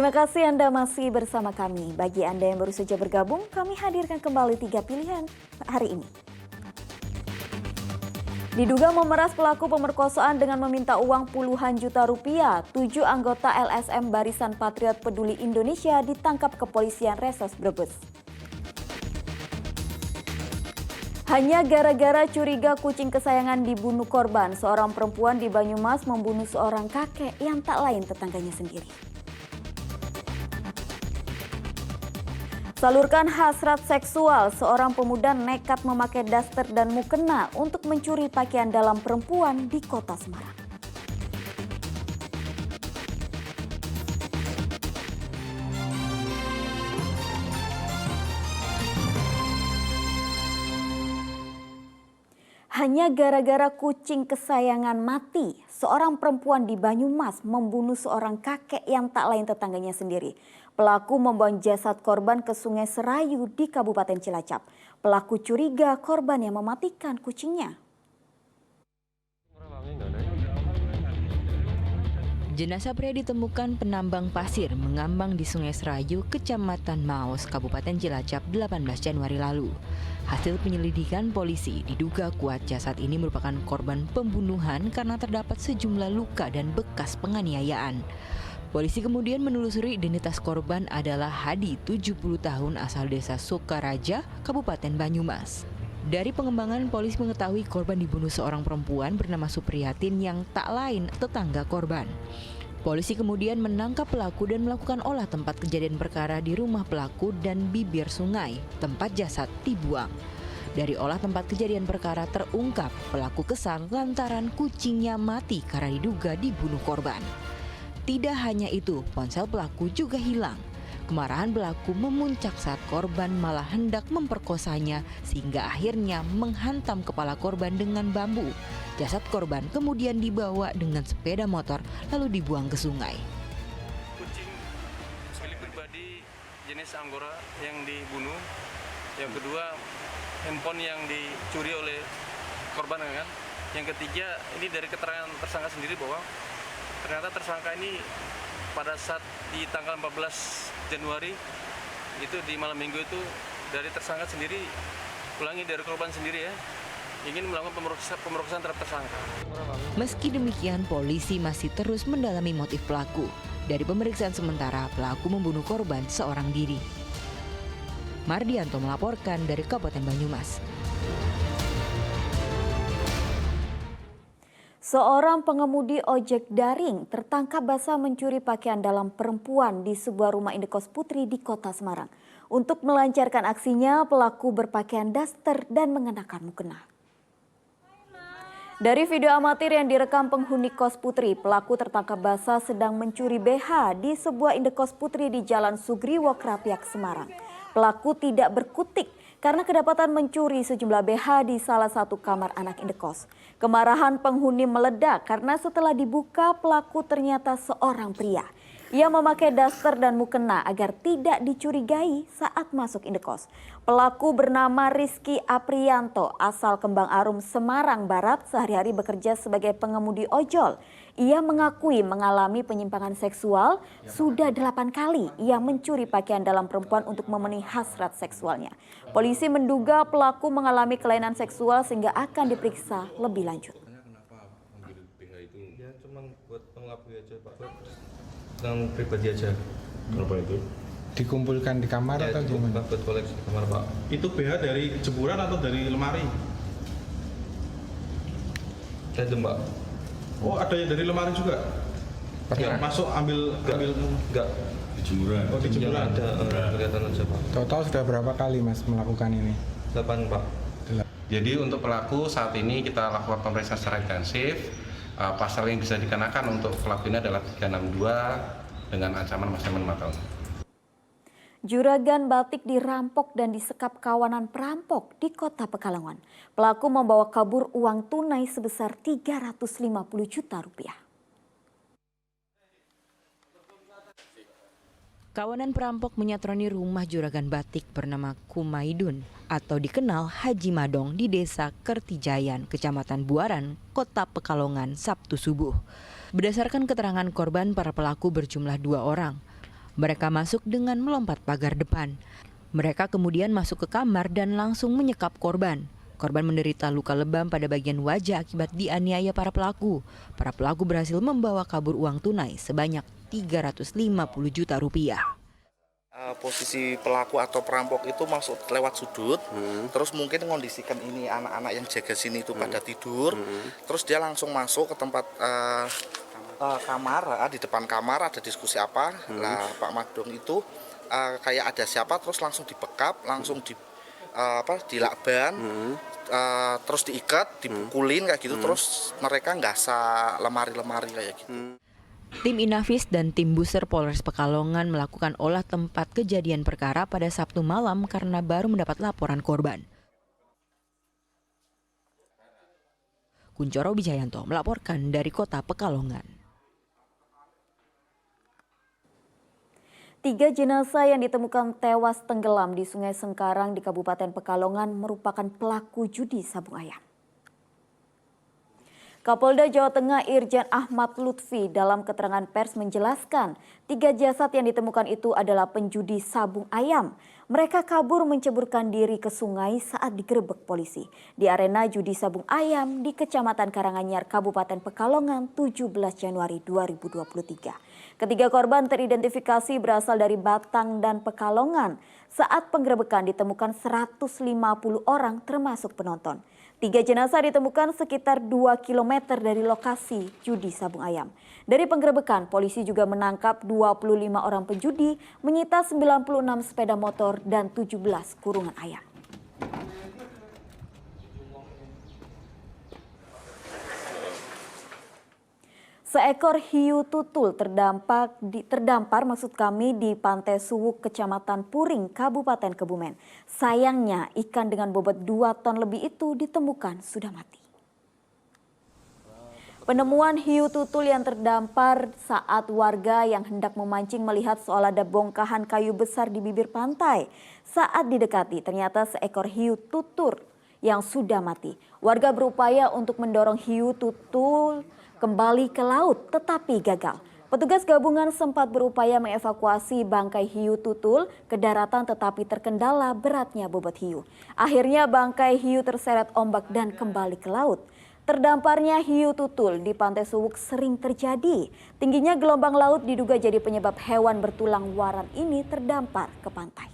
Terima kasih Anda masih bersama kami. Bagi Anda yang baru saja bergabung, kami hadirkan kembali 3 pilihan hari ini. Diduga memeras pelaku pemerkosaan dengan meminta uang puluhan juta rupiah, 7 anggota LSM Barisan Patriot Peduli Indonesia ditangkap kepolisian Resors Brebes. Hanya gara-gara curiga kucing kesayangan dibunuh korban, seorang perempuan di Banyumas membunuh seorang kakek yang tak lain tetangganya sendiri. Salurkan hasrat seksual, seorang pemuda nekat memakai daster dan mukena untuk mencuri pakaian dalam perempuan di Kota Semarang. Hanya gara-gara kucing kesayangan mati, seorang perempuan di Banyumas membunuh seorang kakek yang tak lain tetangganya sendiri. Pelaku membuang jasad korban ke Sungai Serayu di Kabupaten Cilacap. Pelaku curiga korban yang mematikan kucingnya. Jenazah pria ditemukan penambang pasir mengambang di Sungai Serayu, Kecamatan Maos, Kabupaten Cilacap 18 Januari lalu. Hasil penyelidikan polisi diduga kuat jasad ini merupakan korban pembunuhan karena terdapat sejumlah luka dan bekas penganiayaan. Polisi kemudian menelusuri identitas korban adalah Hadi, 70 tahun asal desa Sukaraja, Kabupaten Banyumas. Dari pengembangan, polisi mengetahui korban dibunuh seorang perempuan bernama Supriyatin yang tak lain tetangga korban. Polisi kemudian menangkap pelaku dan melakukan olah tempat kejadian perkara di rumah pelaku dan bibir sungai, tempat jasad dibuang. Dari olah tempat kejadian perkara terungkap pelaku kesal lantaran kucingnya mati karena diduga dibunuh korban. Tidak hanya itu, ponsel pelaku juga hilang. Kemarahan pelaku memuncak saat korban malah hendak memperkosanya sehingga akhirnya menghantam kepala korban dengan bambu. Jasad korban kemudian dibawa dengan sepeda motor lalu dibuang ke sungai. Kucing milik pribadi jenis Anggora yang dibunuh. Yang kedua, handphone yang dicuri oleh korban kan. Yang ketiga, ini dari keterangan tersangka sendiri bahwa ternyata tersangka ini pada saat di tanggal 14 Januari itu di malam minggu itu dari tersangka sendiri, ulangi dari korban sendiri ya, ingin melakukan pemerkosaan terhadap tersangka. Meski demikian, polisi masih terus mendalami motif pelaku. Dari pemeriksaan sementara, pelaku membunuh korban seorang diri. Mardianto melaporkan dari Kabupaten Banyumas. Seorang pengemudi ojek daring tertangkap basah mencuri pakaian dalam perempuan di sebuah rumah indekos putri di Kota Semarang. Untuk melancarkan aksinya, pelaku berpakaian daster dan mengenakan mukena. Dari video amatir yang direkam penghuni kos putri, pelaku tertangkap basah sedang mencuri BH di sebuah indekos putri di Jalan Sugriwo Krapiak, Semarang. Pelaku tidak berkutik karena kedapatan mencuri sejumlah BH di salah satu kamar anak indekos. Kemarahan penghuni meledak karena setelah dibuka pelaku ternyata seorang pria. Ia memakai daster dan mukena agar tidak dicurigai saat masuk indekos. Pelaku bernama Rizky Aprianto, asal Kembang Arum, Semarang Barat, sehari-hari bekerja sebagai pengemudi ojol. Ia mengakui mengalami penyimpangan seksual, sudah 8 kali ia mencuri pakaian dalam perempuan untuk memenuhi hasrat seksualnya. Polisi menduga pelaku mengalami kelainan seksual sehingga akan diperiksa lebih lanjut. Kenapa ambil BH itu? Ya cuma buat pengelabui aja Pak. Yang pribadi aja. Berapa itu? Dikumpulkan di kamar atau di mana? Buat koleksi di kamar Pak. Itu BH dari jemuran atau dari lemari? Itu Mbak. Oh, ada yang dari lemari juga? Pernah. Masuk ambil Enggak. Di jemuran. Oh, di jemuran. Ada kelihatan aja Pak. Total sudah berapa kali Mas melakukan ini? 8 Pak. Jadi untuk pelaku saat ini kita lakukan pemeriksaan secara intensif. Pasal yang bisa dikenakan untuk pelaku ini adalah 362 dengan ancaman maksimal 5 tahun. Juragan batik dirampok dan disekap kawanan perampok di Kota Pekalongan. Pelaku membawa kabur uang tunai sebesar 350 juta rupiah. Kawanan perampok menyatroni rumah juragan batik bernama Kumaidun atau dikenal Haji Madong di Desa Kertijayan, Kecamatan Buaran, Kota Pekalongan, Sabtu subuh. Berdasarkan keterangan korban, para pelaku berjumlah 2 orang. Mereka masuk dengan melompat pagar depan. Mereka kemudian masuk ke kamar dan langsung menyekap korban. Korban menderita luka lebam pada bagian wajah akibat dianiaya para pelaku. Para pelaku berhasil membawa kabur uang tunai sebanyak 350 juta rupiah. Posisi pelaku atau perampok itu masuk lewat sudut, terus mungkin mengondisikan ini anak-anak yang jaga sini itu pada tidur, terus dia langsung masuk ke tempat kamar, di depan kamar ada diskusi apa, lah Pak Madong itu kayak ada siapa, terus langsung dibekap, langsung dilakban, terus diikat, dipukulin kayak gitu, terus mereka nggasak lemari-lemari kayak gitu. Tim Inafis dan tim Buser Polres Pekalongan melakukan olah tempat kejadian perkara pada Sabtu malam karena baru mendapat laporan korban. Kuncoro Wijayanto melaporkan dari kota Pekalongan. 3 jenazah yang ditemukan tewas tenggelam di Sungai Sengkarang di Kabupaten Pekalongan merupakan pelaku judi sabung ayam. Kapolda Jawa Tengah Irjen Ahmad Lutfi dalam keterangan pers menjelaskan 3 jasad yang ditemukan itu adalah penjudi sabung ayam. Mereka kabur menceburkan diri ke sungai saat digerebek polisi di arena judi sabung ayam di Kecamatan Karanganyar, Kabupaten Pekalongan 17 Januari 2023. Ketiga korban teridentifikasi berasal dari Batang dan Pekalongan. Saat penggerebekan ditemukan 150 orang termasuk penonton. 3 jenazah ditemukan sekitar 2 km dari lokasi judi sabung ayam. Dari penggerebekan, polisi juga menangkap 25 orang penjudi, menyita 96 sepeda motor dan 17 kurungan ayam. Seekor hiu tutul terdampar di Pantai Suwuk, Kecamatan Puring, Kabupaten Kebumen. Sayangnya ikan dengan bobot 2 ton lebih itu ditemukan sudah mati. Penemuan hiu tutul yang terdampar saat warga yang hendak memancing melihat soal ada bongkahan kayu besar di bibir pantai. Saat didekati ternyata seekor hiu tutul yang sudah mati. Warga berupaya untuk mendorong hiu tutul kembali ke laut tetapi gagal. Petugas gabungan sempat berupaya mengevakuasi bangkai hiu tutul ke daratan tetapi terkendala beratnya bobot hiu. Akhirnya bangkai hiu terseret ombak dan kembali ke laut. Terdamparnya hiu tutul di Pantai Suwuk sering terjadi. Tingginya gelombang laut diduga jadi penyebab hewan bertulang waran ini terdampar ke pantai.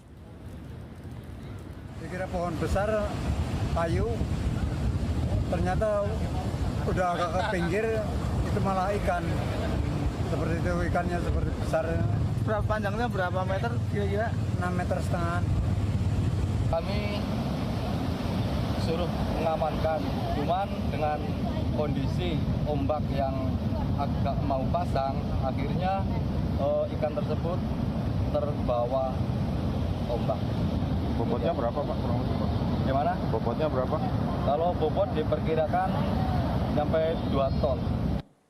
Dikira pohon besar, kayu, ternyata udah agak ke pinggir, itu malah ikan. Seperti itu ikannya seperti besar. Berapa panjangnya, berapa meter kira-kira? 6,5 meter. Kami suruh mengamankan, cuman dengan kondisi ombak yang agak mau pasang, akhirnya ikan tersebut terbawa ombak. Bobotnya berapa Pak? Gimana? Bobotnya berapa? Kalau bobot diperkirakan sampai 2 ton.